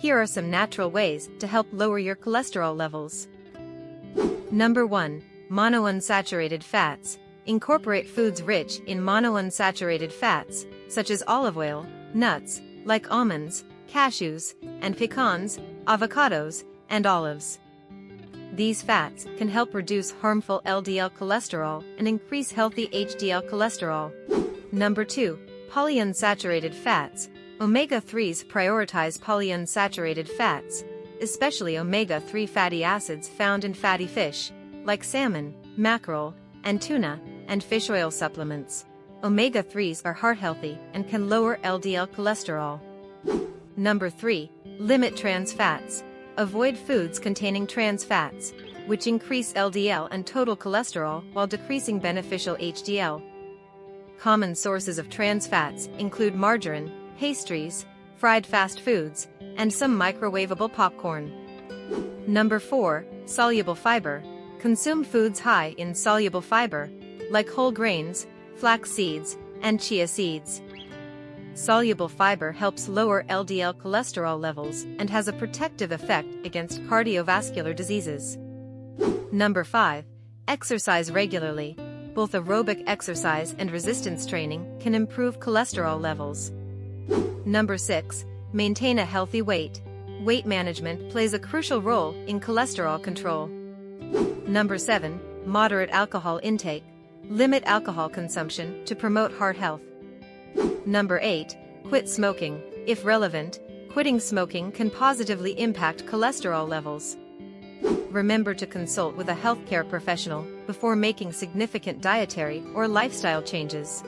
Here are some natural ways to help lower your cholesterol levels. Number 1. Monounsaturated fats. Incorporate foods rich in monounsaturated fats, such as olive oil, nuts, like almonds, cashews, and pecans, avocados, and olives. These fats can help reduce harmful LDL cholesterol and increase healthy HDL cholesterol. Number 2. Polyunsaturated fats. Omega-3s prioritize polyunsaturated fats, especially omega-3 fatty acids found in fatty fish, like salmon, mackerel, and tuna, and fish oil supplements. Omega-3s are heart-healthy and can lower LDL cholesterol. Number 3. Limit trans fats. Avoid foods containing trans fats, which increase LDL and total cholesterol while decreasing beneficial HDL. Common sources of trans fats include margarine, pastries, fried fast foods, and some microwavable popcorn. Number 4. Soluble fiber. Consume foods high in soluble fiber, like whole grains, flax seeds, and chia seeds. Soluble fiber helps lower LDL cholesterol levels and has a protective effect against cardiovascular diseases. Number 5. Exercise regularly. Both aerobic exercise and resistance training can improve cholesterol levels. Number 6. Maintain a healthy weight. Weight management plays a crucial role in cholesterol control. Number 7. Moderate alcohol intake. Limit alcohol consumption to promote heart health. Number 8. Quit smoking. If relevant, quitting smoking can positively impact cholesterol levels. Remember to consult with a healthcare professional before making significant dietary or lifestyle changes.